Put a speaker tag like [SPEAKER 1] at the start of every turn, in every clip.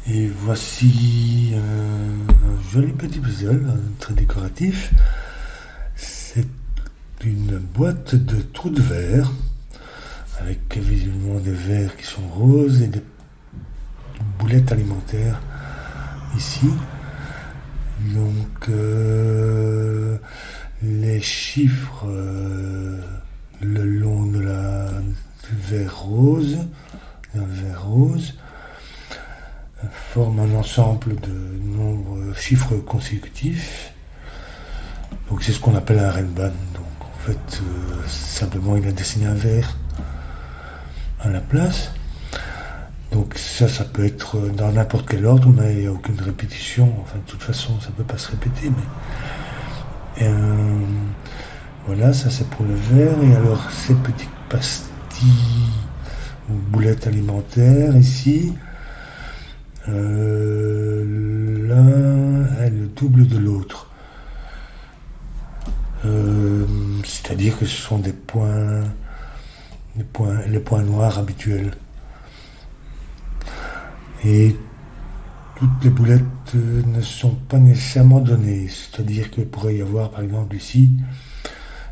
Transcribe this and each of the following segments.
[SPEAKER 1] Et voici un joli petit puzzle, très décoratif. C'est une boîte de trous de verre, avec visiblement des verres qui sont roses et des boulettes alimentaires ici. Donc les chiffres le long de du verre rose, forment un ensemble de nombres chiffres consécutifs. Donc c'est ce qu'on appelle un Renban. Donc en fait, simplement il a dessiné un verre à la place. Donc ça peut être dans n'importe quel ordre, mais il n'y a aucune répétition. Enfin, de toute façon, ça ne peut pas se répéter. Mais voilà, ça c'est pour le verre. Et alors ces petites pastilles ou boulettes alimentaires ici, l'un est le double de l'autre. C'est-à-dire que ce sont les points noirs habituels. Et toutes les boulettes ne sont pas nécessairement données. C'est-à-dire qu'il pourrait y avoir, par exemple ici,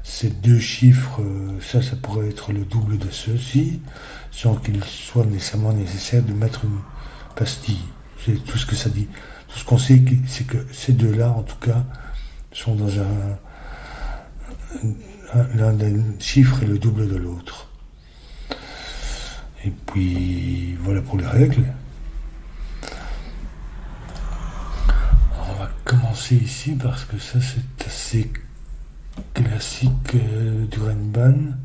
[SPEAKER 1] ces deux chiffres, ça pourrait être le double de ceux-ci, sans qu'il soit nécessairement nécessaire de mettre une pastille. C'est tout ce que ça dit. Tout ce qu'on sait, c'est que ces deux-là, en tout cas, sont dans l'un des chiffres est le double de l'autre. Et puis, voilà pour les règles. Alors, on va commencer ici, parce que ça, c'est assez classique du Renban.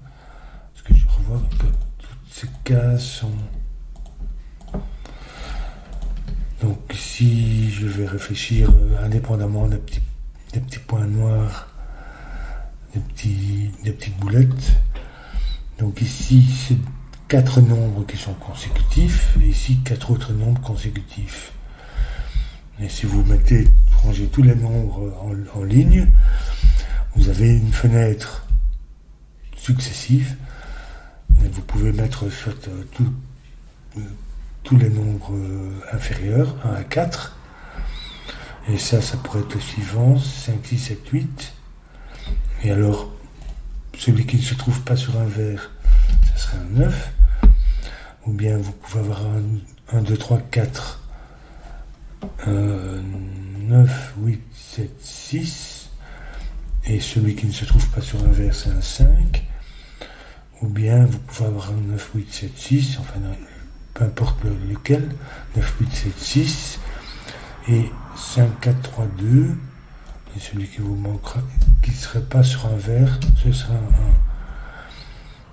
[SPEAKER 1] Parce que je revois que toutes ces cases sont... Donc ici, je vais réfléchir indépendamment des petits points noirs, des petites boulettes. Donc ici, c'est 4 nombres qui sont consécutifs, et ici 4 autres nombres consécutifs. Et si vous rangez tous les nombres en ligne, vous avez une fenêtre successive, et vous pouvez mettre soit tous les nombres inférieurs, 1 à 4, et ça pourrait être le suivant, 5, 6, 7, 8, et alors, celui qui ne se trouve pas sur un verre, ça serait un 9, ou bien vous pouvez avoir un 2, 3, 4, 9, 8, 7, 6, et celui qui ne se trouve pas sur un verre, c'est un 5, ou bien vous pouvez avoir un 9, 8, 7, 6, enfin peu importe lequel, 9, 8, 7, 6, et 5, 4, 3, 2, et celui qui vous manquera, qui ne serait pas sur un verre, ce sera un 1.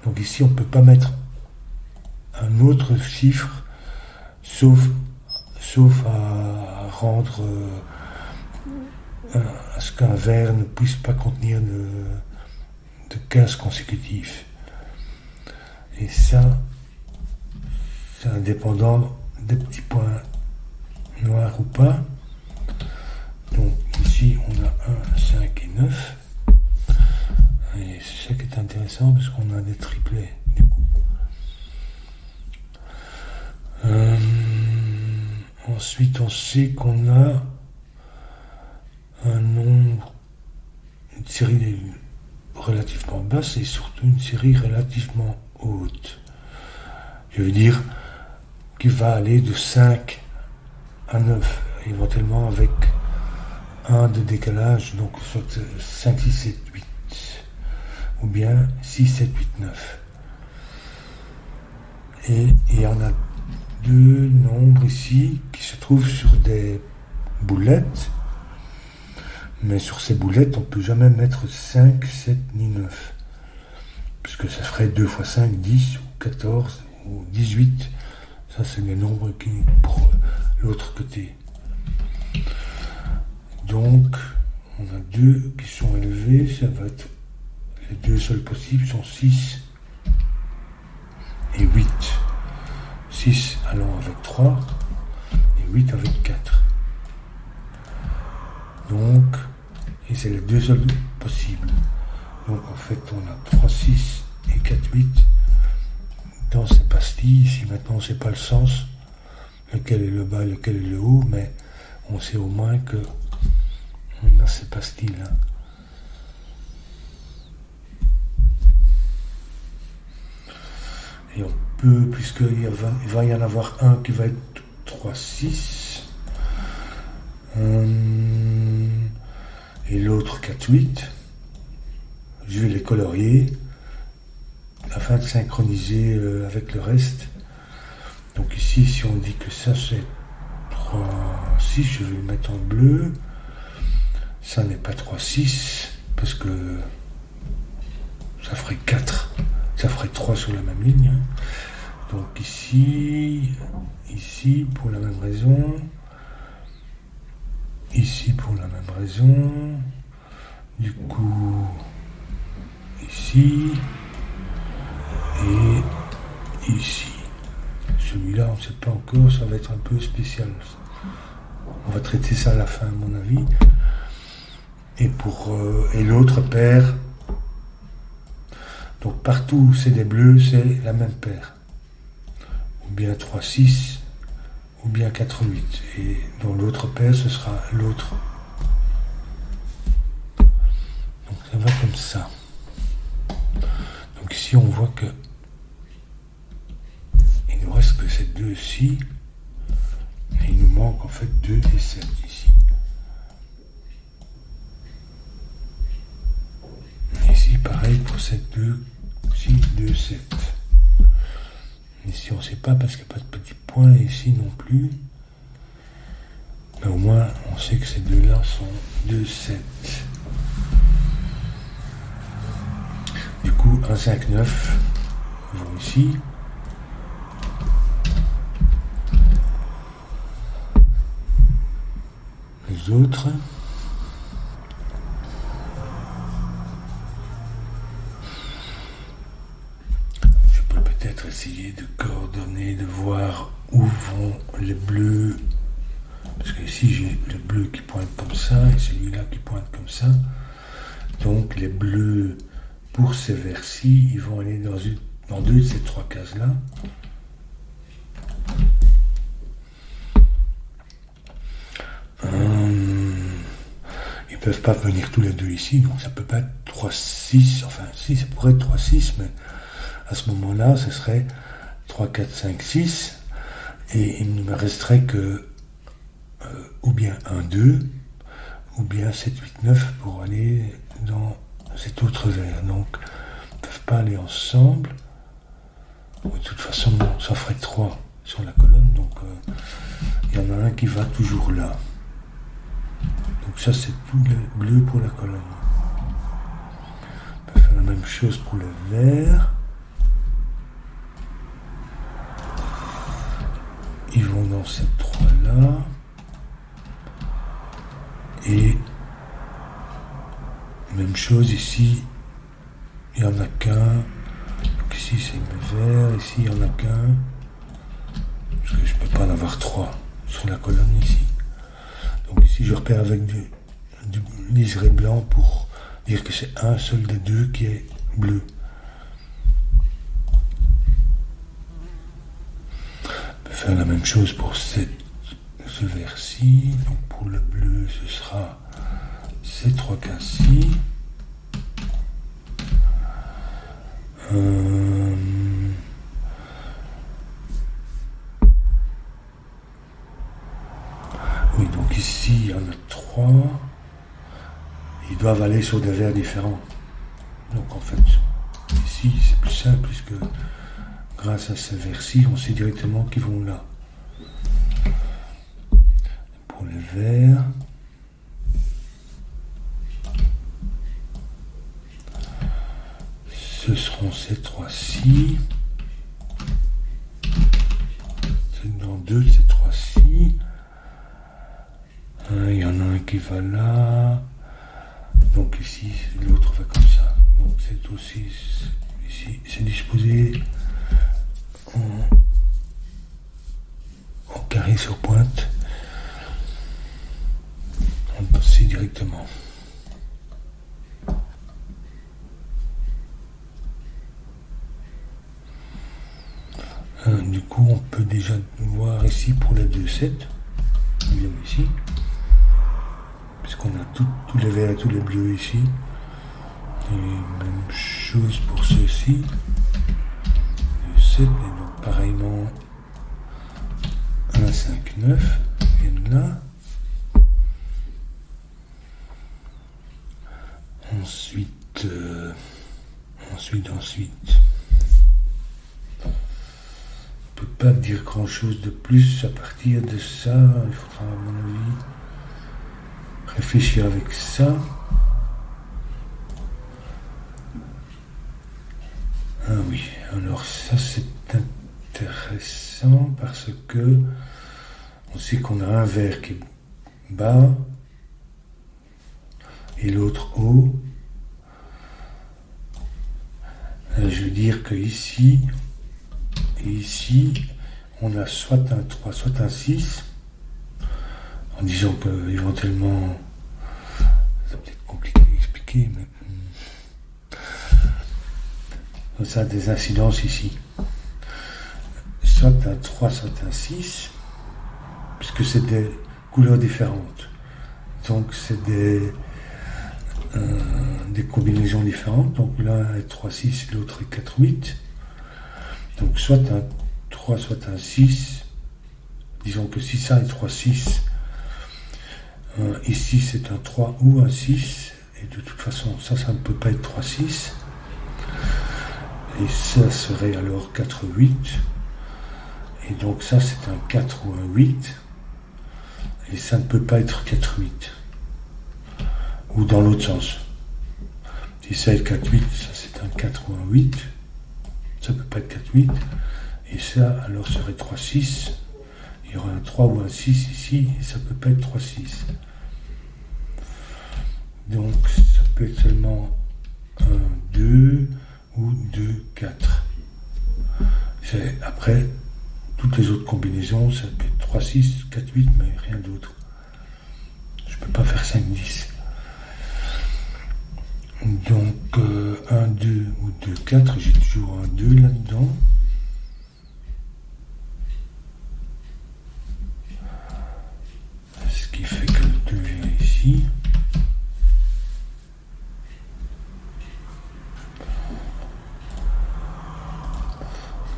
[SPEAKER 1] Donc ici, on ne peut pas mettre un autre chiffre, sauf à rendre à ce qu'un verre ne puisse pas contenir de 15 consécutifs. Et ça, c'est indépendant des petits points noirs ou pas. Donc ici, on a 1, 5 et 9. Et c'est ça qui est intéressant, parce qu'on a des triplets, du coup. Ensuite, on sait qu'on a un nombre, une série relativement basse et surtout une série relativement haute. Je veux dire qui va aller de 5 à 9, éventuellement avec 1 de décalage, donc soit 5, 6, 7, 8, ou bien 6, 7, 8, 9. Et il y en a deux nombres ici qui se trouvent sur des boulettes, mais sur ces boulettes on ne peut jamais mettre 5, 7 ni 9, puisque ça ferait 2 fois 5, 10 ou 14 ou 18. Ça c'est les nombres qui pour l'autre côté. Donc on a deux qui sont élevés, ça va être les deux seuls possibles sont 6 et 8. 6 allant avec 3 et 8 avec 4. Donc, et c'est les deux seuls possibles. Donc en fait on a 3, 6 et 4, 8 dans ces pastilles. Ici maintenant on ne sait pas le sens, lequel est le bas et lequel est le haut, mais on sait au moins que on a ces pastilles-là. Et on peut, puisqu'il va y en avoir un qui va être 3-6, et l'autre 4-8, je vais les colorier afin de synchroniser avec le reste. Donc ici, si on dit que ça c'est 3-6, je vais le mettre en bleu. Ça n'est pas 3-6, parce que ça ferait 4, ça ferait 3 sur la même ligne. Donc ici, pour la même raison, ici pour la même raison, du coup, ici, et ici. Celui-là, on ne sait pas encore, ça va être un peu spécial. On va traiter ça à la fin, à mon avis. Et l'autre paire, donc partout où c'est des bleus, c'est la même paire. Ou bien 3-6, ou bien 4-8. Et dans l'autre paire, ce sera l'autre. Donc ça va comme ça. Donc ici, on voit que il nous reste que ces deux-ci. Et il nous manque en fait 2 et 7 ici. Ici, pareil pour cette 2, 6, 2, 7. Ici, on ne sait pas parce qu'il n'y a pas de petits points, et ici non plus. Mais au moins, on sait que ces deux-là sont 2, 7. Du coup, 1, 5, 9 vont ici. Les autres. Essayer de coordonner, de voir où vont les bleus, parce que ici j'ai le bleu qui pointe comme ça et celui-là qui pointe comme ça, donc les bleus pour ces vers-ci ils vont aller dans deux de ces 3 cases là. Ils peuvent pas venir tous les deux ici, donc ça peut pas être 3-6, enfin si ça pourrait être 3-6, mais à ce moment-là, ce serait 3, 4, 5, 6, et il ne me resterait que ou bien 1, 2, ou bien 7, 8, 9 pour aller dans cet autre vers. Donc, ils ne peuvent pas aller ensemble. De toute façon, ça ferait 3 sur la colonne, donc il y en a un qui va toujours là. Donc ça, c'est tout le bleu pour la colonne. On peut faire la même chose pour le vert. Ils vont dans ces 3-là. Et même chose ici, il n'y en a qu'un. Donc ici c'est le vert, ici il n'y en a qu'un. Parce que je ne peux pas en avoir 3 sur la colonne ici. Donc ici je repère avec du liseré blanc pour dire que c'est un seul des deux qui est bleu. Faire la même chose pour ce vers-ci. Donc pour le bleu, ce sera ces 3 cases-ci. Oui, donc ici, il y en a 3. Ils doivent aller sur des vers différents. Donc en fait, ici, c'est plus simple puisque grâce à ces vers-ci, on sait directement qu'ils vont là. Pour les verts, ce seront ces 3-ci. C'est dans 2 de ces 3-ci. Il y en a un qui va là. Donc ici, l'autre va comme ça. Donc c'est aussi ici, c'est disposé en carré sur pointe. On peut passer directement. Du coup, on peut déjà voir voir ici pour les 2,7. Bien ici. Puisqu'on a tous les verts et tous les bleus ici. Et même chose pour ceux-ci. 2,7. Et donc pareillement 1,5,9 viennent là. Ensuite. On ne peut pas dire grand chose de plus à partir de ça. Il faudra, à mon avis, réfléchir avec ça. Ah oui, alors ça c'est intéressant parce que on sait qu'on a un vert qui est bas et l'autre haut. Je veux dire que ici et ici, on a soit un 3, soit un 6, en disant que éventuellement, c'est peut-être compliqué à expliquer, mais ça a des incidences ici. Soit un 3, soit un 6, puisque c'est des couleurs différentes. Donc c'est des combinaisons différentes. Donc l'un est 3,6, l'autre est 4,8. Donc soit un 3, soit un 6. Disons que si ça est 3,6, ici c'est un 3 ou un 6. Et de toute façon, ça ne peut pas être 3,6. Et ça serait alors 4,8. Et donc ça c'est un 4 ou un 8. Et ça ne peut pas être 4,8. Ou dans l'autre sens. Si ça est 4,8, ça c'est un 4 ou un 8. Ça ne peut pas être 4,8. Et ça, alors, serait 3,6. Il y aura un 3 ou un 6 ici, et ça ne peut pas être 3,6. Donc, ça peut être seulement 1, 2 ou 2, 4. Après, toutes les autres combinaisons, ça peut être 3,6, 4,8, mais rien d'autre. Je ne peux pas faire 5, 10. Donc 1, 2 ou 2, 4, j'ai toujours un 2 là-dedans. Ce qui fait que le 2 vient ici.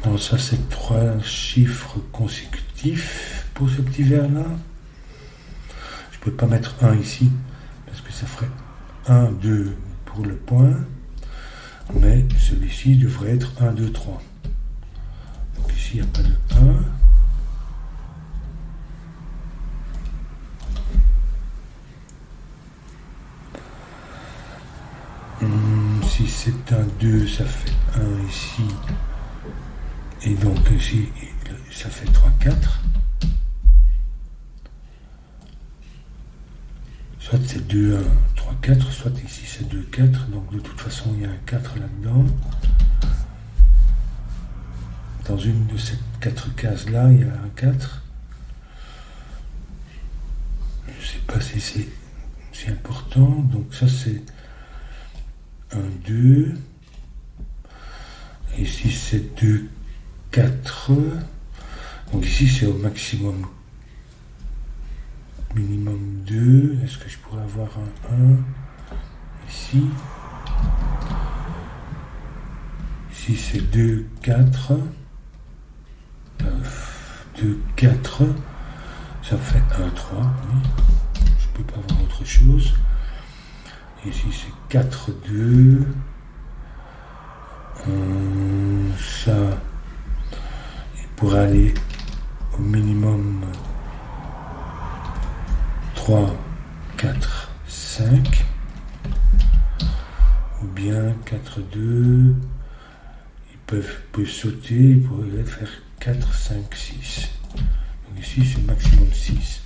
[SPEAKER 1] Donc ça c'est 3 chiffres consécutifs pour ce petit verre-là. Je ne peux pas mettre 1 ici, parce que ça ferait 1, 2 pour le point, mais celui-ci devrait être 1, 2, 3. Donc ici, il n'y a pas de 1. Si c'est un 2, ça fait 1 ici, et donc ici, ça fait 3, 4. Soit c'est 2, 1, 3, 4, soit ici c'est 2, 4, donc de toute façon il y a un 4 là-dedans. Dans une de ces 4 cases-là, il y a un 4. Je ne sais pas si c'est si important, donc ça c'est 1, 2. Ici c'est 2, 4. Donc ici c'est au maximum. Minimum 2, est-ce que je pourrais avoir un 1 ici? Ici c'est 2, 4. 2, 4. Ça fait 1, 3. Oui. Je peux pas avoir autre chose. Ici c'est 4, 2. Ça, il pourrait aller au minimum 3, 4, 5, ou bien 4, 2, ils peuvent sauter, ils pourraient faire 4, 5, 6. Donc ici c'est maximum 6.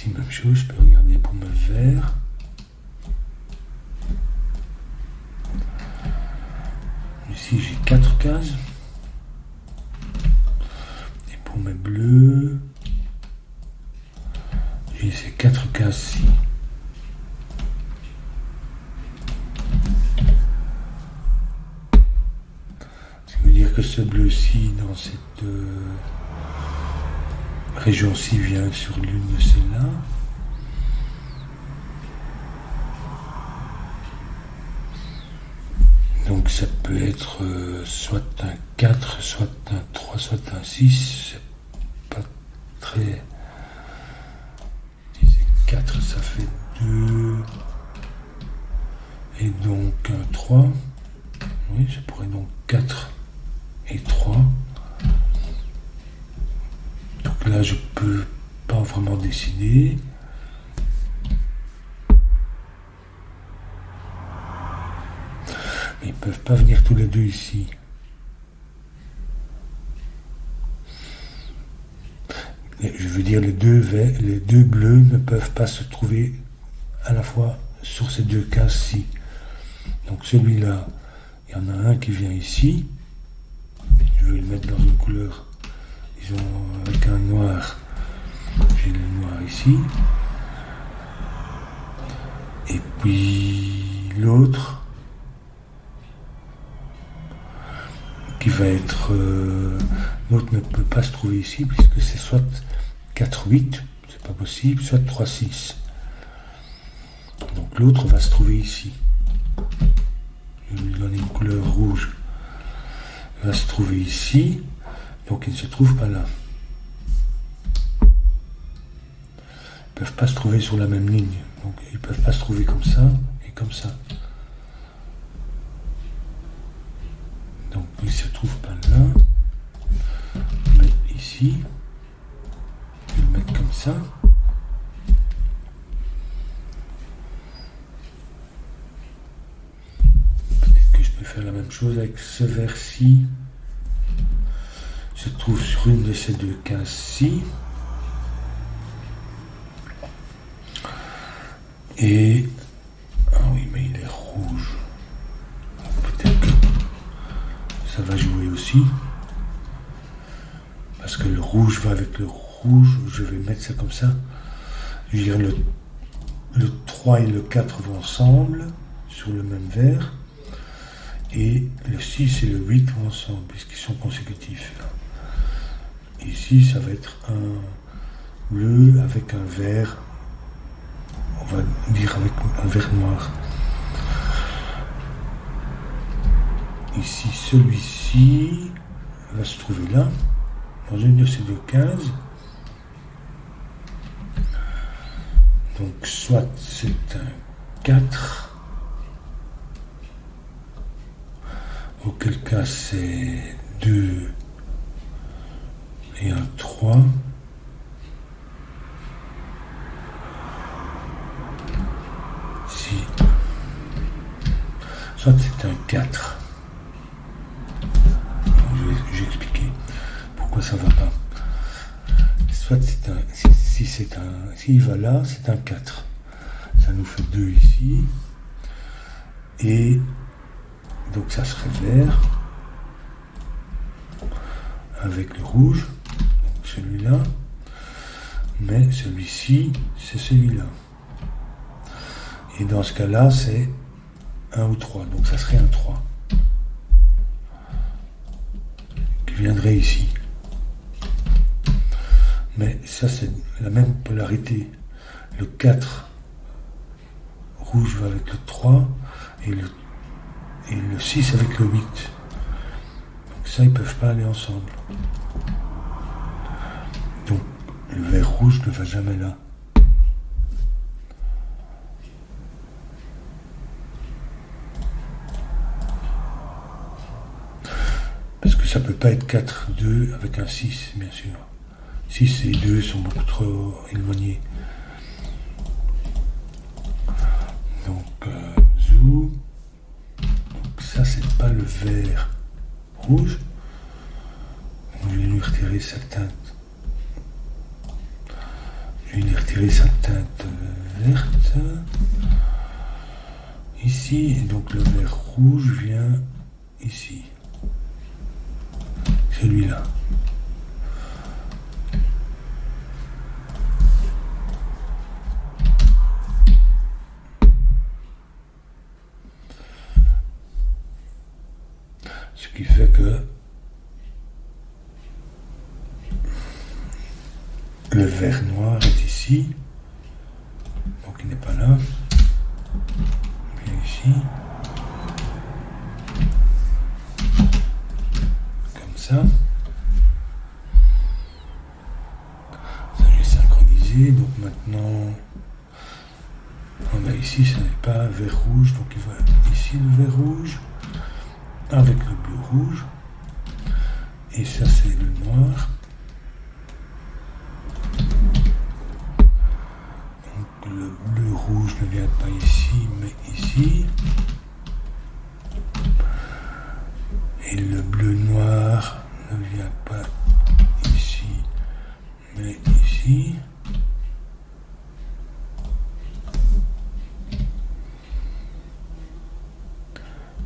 [SPEAKER 1] ici, même chose, je peux regarder pour me vert. Ici, j'ai 4 cases. Et pour mes bleus, j'ai ces 4 cases-ci. Ça veut dire que ce bleu-ci, dans cette région-ci, vient sur l'une de celles-là. Donc ça peut être soit un 4, soit un 3, soit un 6. C'est pas très... Si c'est 4, ça fait 2. Et donc un 3. Oui, ça pourrait donc 4 et 3. Donc là, je peux pas vraiment décider. Ils ne peuvent pas venir tous les deux ici. Je veux dire, les deux bleus ne peuvent pas se trouver à la fois sur ces 2 cases-ci. Donc celui-là, il y en a un qui vient ici. Je vais le mettre dans une couleur, disons, avec un noir. J'ai le noir ici. Et puis l'autre, qui va être... l'autre ne peut pas se trouver ici, puisque c'est soit 4-8, c'est pas possible, soit 3-6. Donc l'autre va se trouver ici. Je vais lui donner une couleur rouge. Il va se trouver ici, donc il ne se trouve pas là. Ils ne peuvent pas se trouver sur la même ligne. Donc ils ne peuvent pas se trouver comme ça et comme ça. Donc il ne se trouve pas là. Mais ici, je vais le mettre comme ça. Peut-être que je peux faire la même chose avec ce vert-ci. Se trouve sur une de ces 2 cases-ci. Et... ah oui, mais il est rouge. Peut-être que ça va jouer aussi. Parce que le rouge va avec le rouge. Je vais mettre ça comme ça. Je veux dire, le 3 et le 4 vont ensemble, sur le même vert. Et le 6 et le 8 vont ensemble, puisqu'ils sont consécutifs. Ici, ça va être un bleu avec un vert. On va dire avec un vert noir. Ici, celui-ci va se trouver là, dans une de ces 2 cases. Donc, soit c'est un 4, auquel cas c'est 2 et un 3. Si. Soit c'est un 4. J'ai expliqué pourquoi ça va pas. Soit c'est un... S'il va là, c'est un 4. Ça nous fait 2 ici. Et donc ça serait vert. Avec le rouge. Donc celui-là. Mais celui-ci, c'est celui-là. Et dans ce cas-là, c'est 1 ou 3. Donc ça serait un 3. Qui viendrait ici. Mais ça, c'est la même polarité. Le 4 rouge va avec le 3 et le 6 avec le 8. Donc ça, ils ne peuvent pas aller ensemble. Donc le vert rouge ne va jamais là. Parce que ça ne peut pas être 4-2 avec un 6, bien sûr. 6 et 2 sont beaucoup trop éloignés. Donc, zoom. Donc ça, c'est pas le vert rouge. Donc, je vais lui retirer sa teinte. Je lui retirer sa teinte verte. Ici, et donc le vert rouge vient ici. Celui-là. Ce qui fait que le vert noir est ici, donc il n'est pas là. Bien ici, comme ça. Ça j'ai synchronisé, donc maintenant, ici ce n'est pas vert rouge, donc il va ici le vert rouge avec le bleu rouge, et ça c'est le noir. Le bleu rouge ne vient pas ici, mais ici. Et le bleu noir ne vient pas ici, mais ici.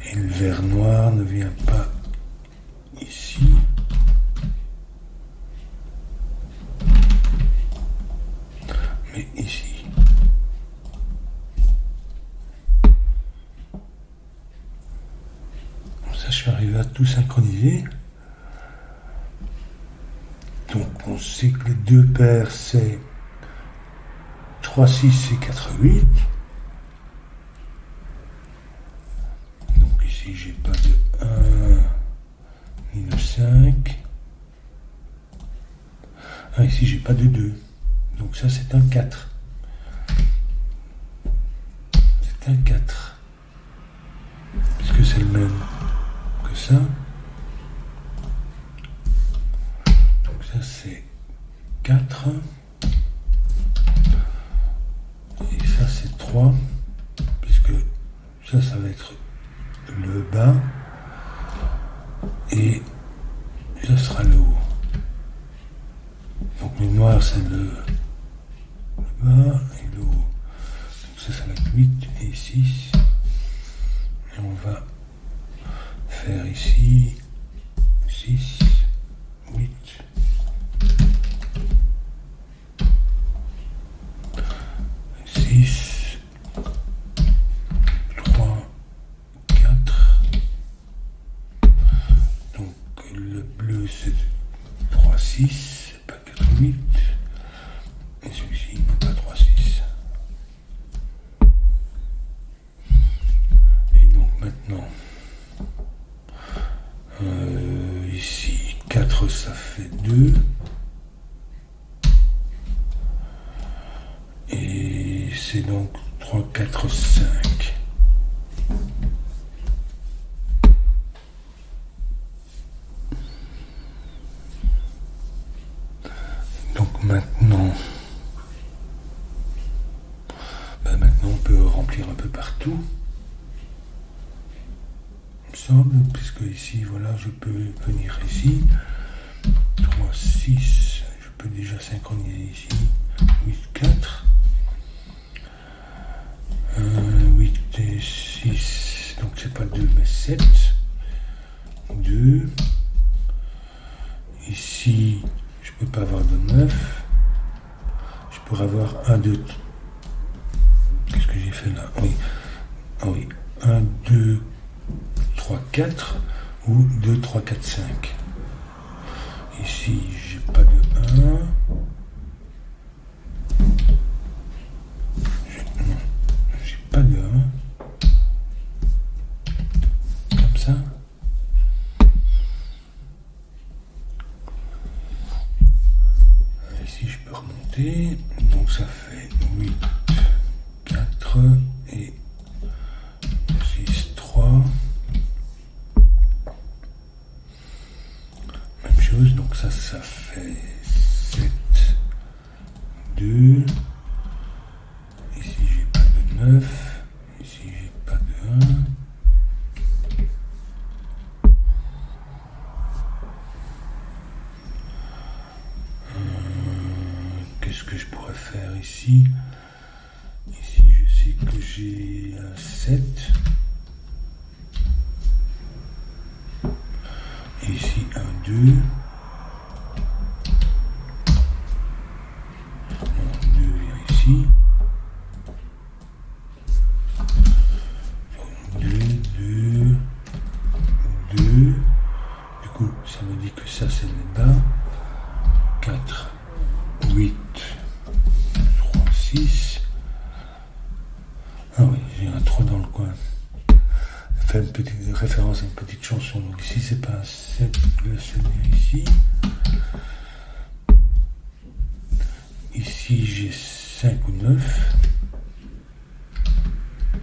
[SPEAKER 1] Et le vert noir ne vient pas ici. Mais ici. Je suis arrivé à tout synchroniser. Donc on sait que les deux paires c'est 3, 6 et 4, 8. Donc ici j'ai pas de 1 ni de 5. Ah, ici j'ai pas de 2. Donc ça c'est un 4. C'est un 4. Puisque c'est le même que ça. Donc ça c'est 4. Et ça c'est 3. Puisque ça va être le bas. Et ça sera le haut. Donc le noir c'est le bas et le haut. Donc ça va être 8 et 6. Et on va faire ici 6, 8, 6, 3, 4. Donc le bleu c'est 3, 6, c'est pas 4, 8. Et celui-ci n'est pas 3, 6. Et donc maintenant, ici 4 ça fait 2. Et c'est donc 3, 4, 5. Donc maintenant, on peut remplir un peu partout. Il me semble, puisque ici, voilà, je peux venir ici. 3, 6, je peux déjà synchroniser ici. 8, 4. 8 et 6, donc c'est pas 2 mais 7. 2. Ici, je peux pas avoir de 9. Je pourrais avoir 1, 2. Qu'est-ce que j'ai fait là? Oui. Ah oui. 1, 2, 3, 4 ou 2, 3, 4, 5. Ici, j'ai pas de 1. Non, j'ai pas de 1. Comme ça. Ici, je peux remonter. Donc, ça fait 8, 4 et 6, 3. Même chose, donc ça fait 7, 2. Ici, j'ai pas de 9. Ici, j'ai pas de 1. qu'est-ce que je pourrais faire ici? Ici, je sais que j'ai un 7. Ici, un 2. Non, 2 vient ici. 2, 2, 2. Du coup, ça me dit que ça, c'est le bas. 4, 8, 3, 6. Ah oui, j'ai un 3 dans le coin. Fait une petite référence à une petite chanson. Donc ici, c'est pas un 7, le 7 vient ici. Ici, j'ai 5 ou 9.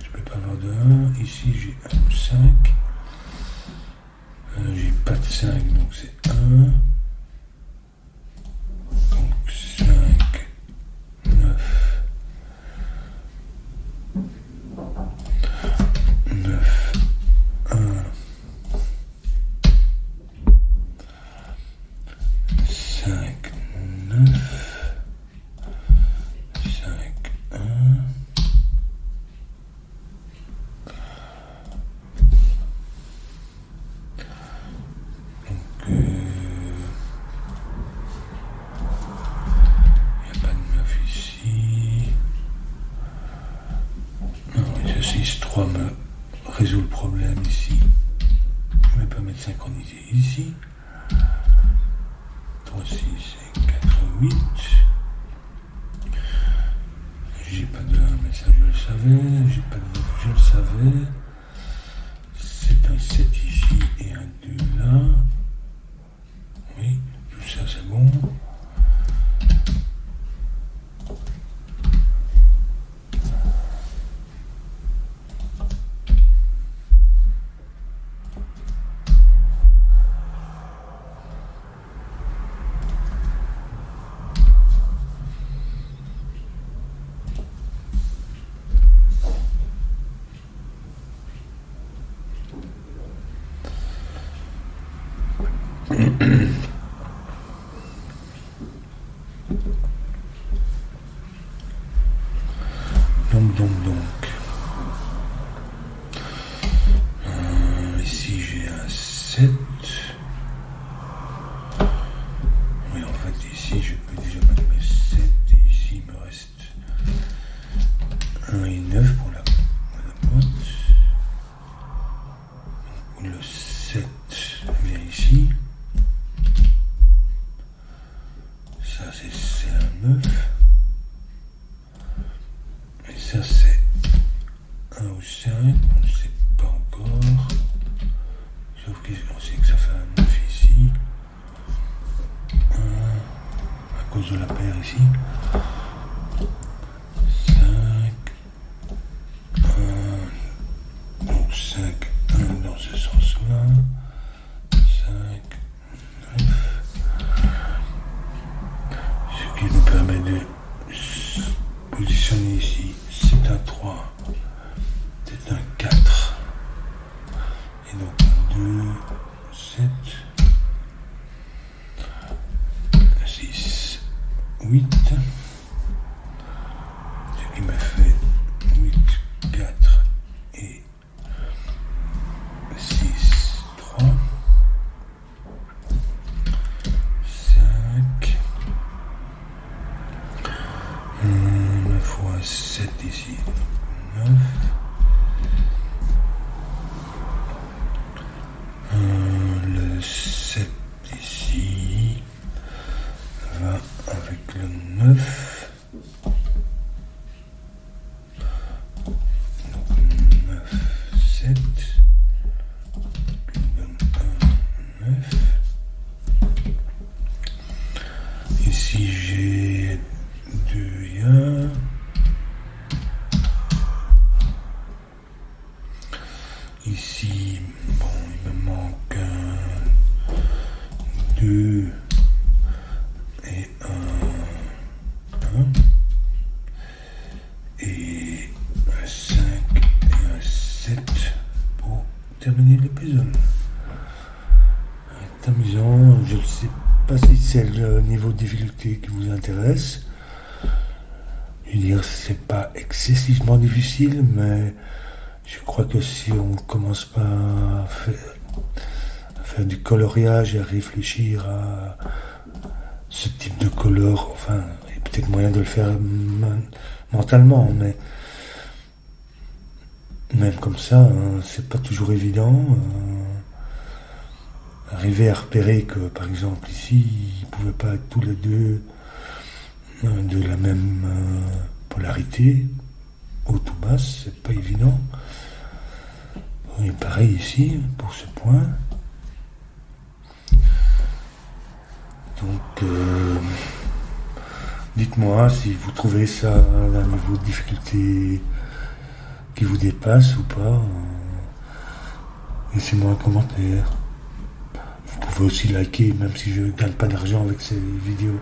[SPEAKER 1] Je peux pas avoir de 1. Ici, j'ai 1 ou 5. J'ai pas de 5, donc c'est 1. Donc 5, 9. 9, 1, 5, 9, 5, 1. Donc, il n'y a pas de 9 ici. Non, ce 6, 3 me résout le problème ici. Je ne vais pas mettre synchronisé ici. 3, 6 et 4, 8. J'ai pas de 1, mais ça je le savais. J'ai pas de 9, je le savais. C'est un 7 ici et un 2 là. Oui, tout ça c'est bon. Donc. Ici j'ai un 7. Oui, en fait, ici je peux déjà mettre mes 7. Et ici il me reste 1 et 9 pour la boîte. Donc, le 7 vient ici. Ça c'est un 9. Et ça c'est 1 ou 5, on ne sait pas encore. Sauf qu'on sait que ça fait un 9 ici. 1, à cause de la paire ici. 5, 1, donc 5, 1 dans ce sens-là. 5, 9. Ce qui nous permet de positionner ici. C'est un 3. C'est un 4. Et donc un 2, 7, 6, 8. Ce qui me fait 8, 4 et 6, 3. 5. 9 fois 7 ici. 9. Le 7 ici va avec le 9. Donc 9, 7. Qui donne 1, 9. Ici j'ai 2 1. Ici, bon, il me manque un 2 et un 1 et un 5 et un 7 pour terminer le puzzle. C'est amusant, je ne sais pas si c'est le niveau de difficulté qui vous intéresse. Je veux dire, c'est pas excessivement difficile, mais je crois que si on commence pas à faire du coloriage et à réfléchir à ce type de color, enfin, il y a peut-être moyen de le faire mentalement, mais même comme ça, c'est pas toujours évident. Arriver à repérer que, par exemple, ici, ils pouvaient pas être tous les deux de la même polarité, haute ou basse, c'est pas évident. Et pareil ici, pour ce point. Donc, dites-moi si vous trouvez ça un niveau de difficulté qui vous dépasse ou pas. Laissez-moi un commentaire. Vous pouvez aussi liker, même si je ne gagne pas d'argent avec ces vidéos.